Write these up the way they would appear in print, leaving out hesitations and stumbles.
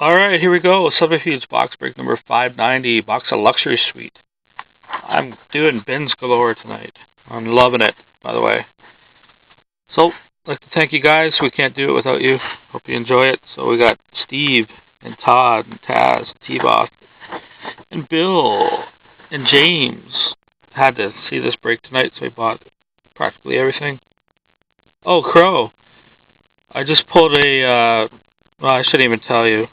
Alright, here we go. Subterfuge Box Break number 590. Box of Luxury Suite. I'm doing bins galore tonight. I'm loving it, by the way. So, I'd like to thank you guys. We can't do it without you. Hope you enjoy it. So we got Steve and Todd and Taz, T-Boss, and Bill and James. Had to see this break tonight, so I bought practically everything. Oh, Crow. I just pulled a, well, I shouldn't even tell you.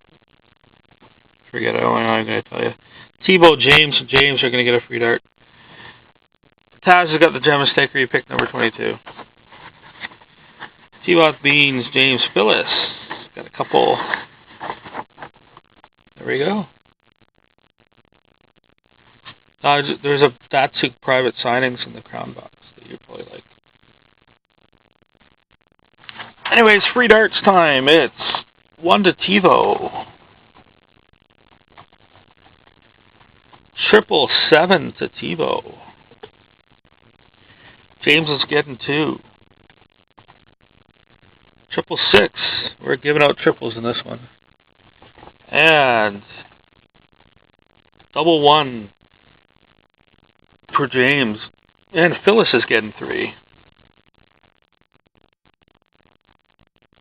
Forget it. I'm going to tell you. Tebow, James, and James are going to get a free dart. Taz has got the gem staker. He picked number 22. T-Bot, Beans, James, Phyllis. Got a couple. There we go. There's a Datsuk private signings in the crown box that you probably like. Anyways, free darts time. It's 1 to Tebow. 777 to Tebow. James is getting 2. 666. We're giving out triples in this one. And 111 for James. And Phyllis is getting 3.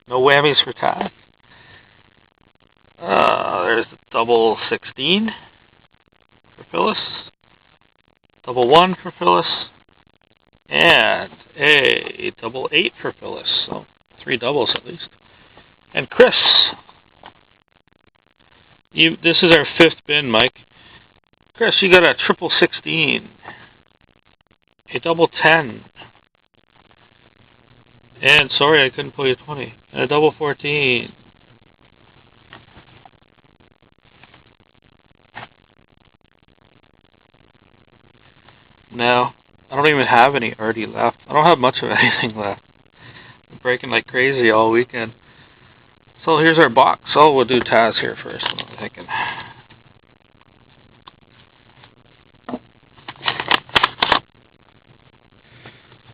No whammies for Taz. There's the 16 for Phyllis. 1 for Phyllis. And a 8 for Phyllis. So 3 doubles at least. And Chris. This is our 5th bin, Mike. Chris, you got a 16, a 10. And sorry, I couldn't pull you 20. And a 14. No, I don't even have any RD left. I don't have much of anything left. I'm breaking like crazy all weekend. So here's our box. Oh, we'll do Taz here first. What am I thinking?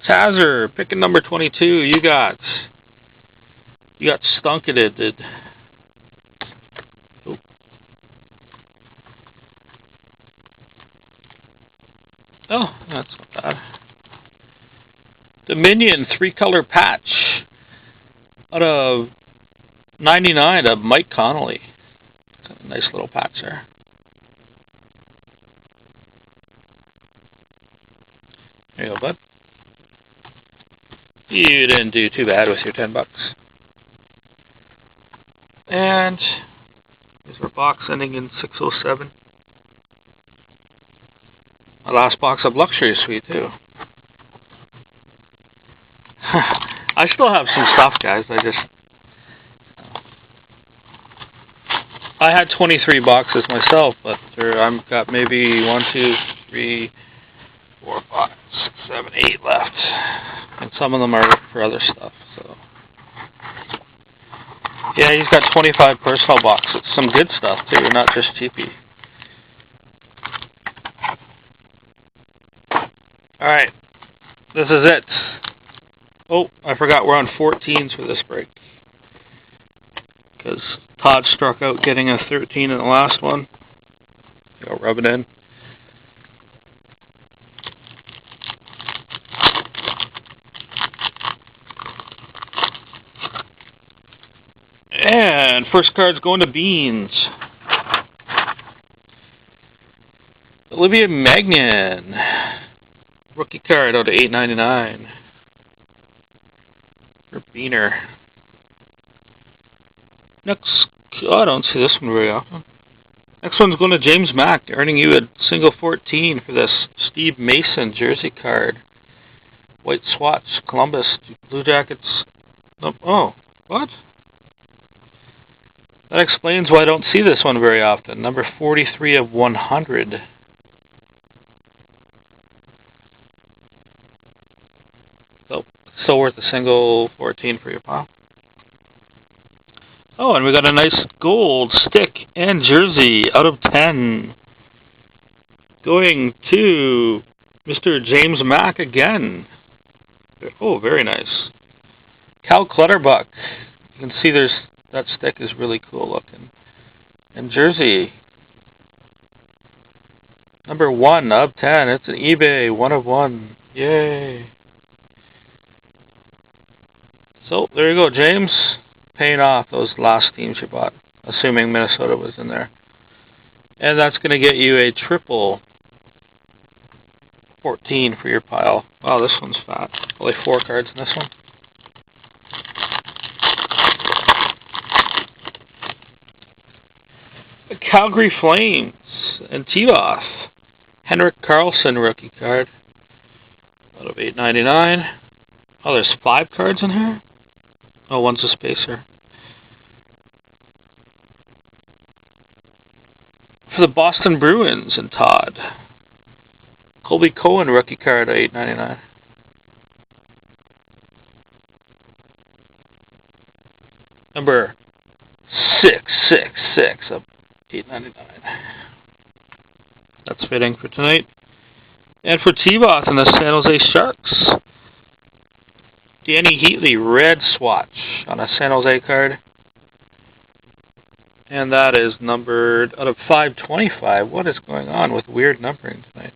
Tazer, picking number 22. You got stunketed. Oh. Oh, that's not bad. Dominion 3-color patch out of 99 of Mike Connolly. A nice little patch there. There you go, bud. You didn't do too bad with your $10. And here's our box ending in 607. My last box of Luxury Suite, too. I still have some stuff, guys. I had 23 boxes myself, but I've got maybe 1, 2, 3, 4, 5, 6, 7, 8 left. And some of them are for other stuff, so. Yeah, he's got 25 personal boxes. Some good stuff, too, not just cheapy. Alright, this is it. Oh, I forgot we're on 14s for this break. Because Todd struck out getting a 13 in the last one. I'll rub it in. And first card's going to Beans. Olivia Magnan. Rookie card out of $8.99. For Beaner. Next, I don't see this one very often. Next one's going to James Mack, earning you a single 14 for this Steve Mason jersey card. White swatch, Columbus, Blue Jackets. Oh, what? That explains why I don't see this one very often. Number 43 of 100. So, still worth a single 14 for your pile. Oh, and we got a nice gold stick and jersey out of 10. Going to Mr. James Mack again. Oh, very nice. Cal Clutterbuck. You can see that stick is really cool looking. in jersey. Number 1 of 10. It's an eBay 1 of 1. Yay. So, there you go, James. Paying off those last teams you bought, assuming Minnesota was in there. And that's going to get you a triple 14 for your pile. Wow, this one's fat. Only 4 cards in this one. The Calgary Flames and T-Boss. Henrik Karlsson rookie card. Out of $8.99. Oh, there's 5 cards in here? Oh, one's a spacer. For the Boston Bruins and Todd. Colby Cohen rookie card at $8.99. Number 666 of $8.99. That's fitting for tonight. And for T-Boss and the San Jose Sharks. Danny Heatley red swatch on a San Jose card. And that is numbered out of 525. What is going on with weird numbering tonight?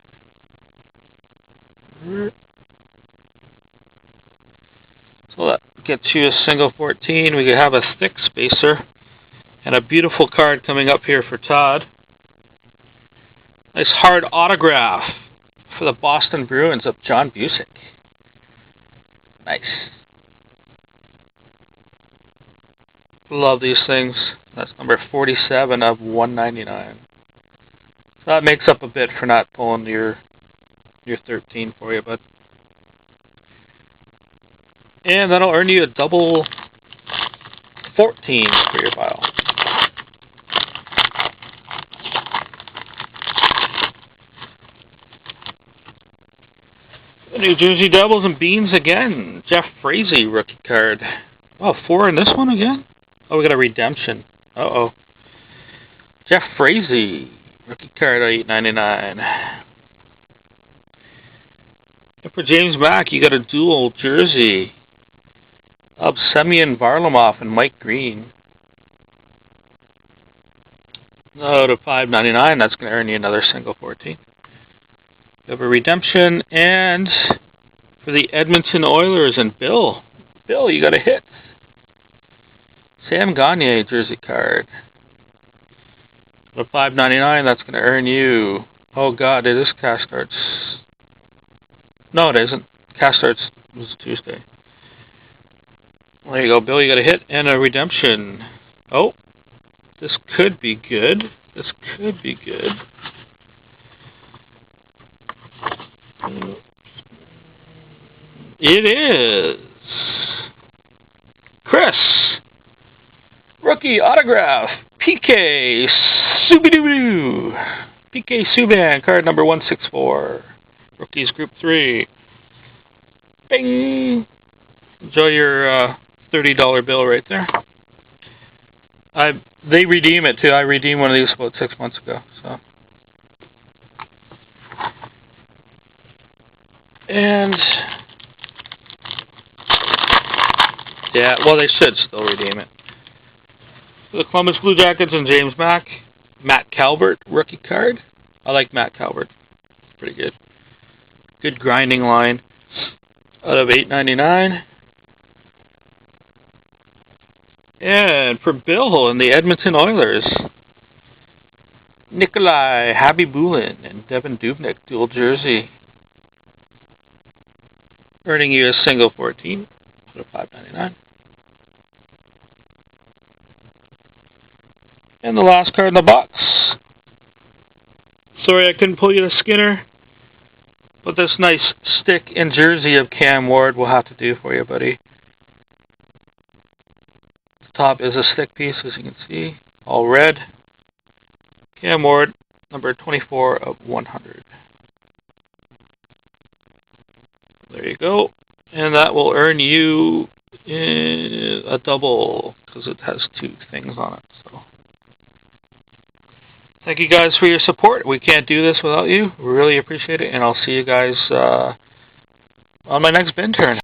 So that gets you a single 14. We could have a thick spacer. And a beautiful card coming up here for Todd. Nice hard autograph for the Boston Bruins of John Busick. Nice. Love these things. That's number 47 of 199. So that makes up a bit for not pulling your 13 for you, bud. And that'll earn you a double 14 for your pile. The New Jersey Devils and Beans again. Jeff Frazee rookie card. Oh, 4 in this one again? Oh, we got a redemption. Uh-oh. Jeff Frazee rookie card at $8.99. And for James Mack, you got a dual jersey of Semyon Varlamov and Mike Green. Out of $5.99, that's going to earn you another single 14. We have a redemption, and for the Edmonton Oilers and Bill, you got a hit. Sam Gagner jersey card. Out of $5.99, that's going to earn you. Oh God, it is cash starts. No, it isn't. Cash starts was Tuesday. There you go, Bill. You got a hit and a redemption. Oh, this could be good. This could be good. It is Chris. Rookie autograph. PK Subidoo. PK Subban, card number 164. Rookies Group 3. Bing. Enjoy your $30 bill right there. They redeem it too. I redeemed one of these about 6 months ago. So. And yeah, well, they should still redeem it. For the Columbus Blue Jackets and James Mack, Matt Calvert rookie card. I like Matt Calvert. Pretty good. Good grinding line. Out of $8.99. And for Bill and the Edmonton Oilers, Nikolai Habibulin and Devin Dubnyk dual jersey. Earning you a single 14 out of $5.99. And the last card in the box. Sorry I couldn't pull you the Skinner, but this nice stick and jersey of Cam Ward will have to do for you, buddy. The top is a stick piece, as you can see, all red. Cam Ward, number 24 of 100. There you go. And that will earn you a double, because it has 2 things on it. So, thank you guys for your support. We can't do this without you. We really appreciate it. And I'll see you guys on my next bin turn.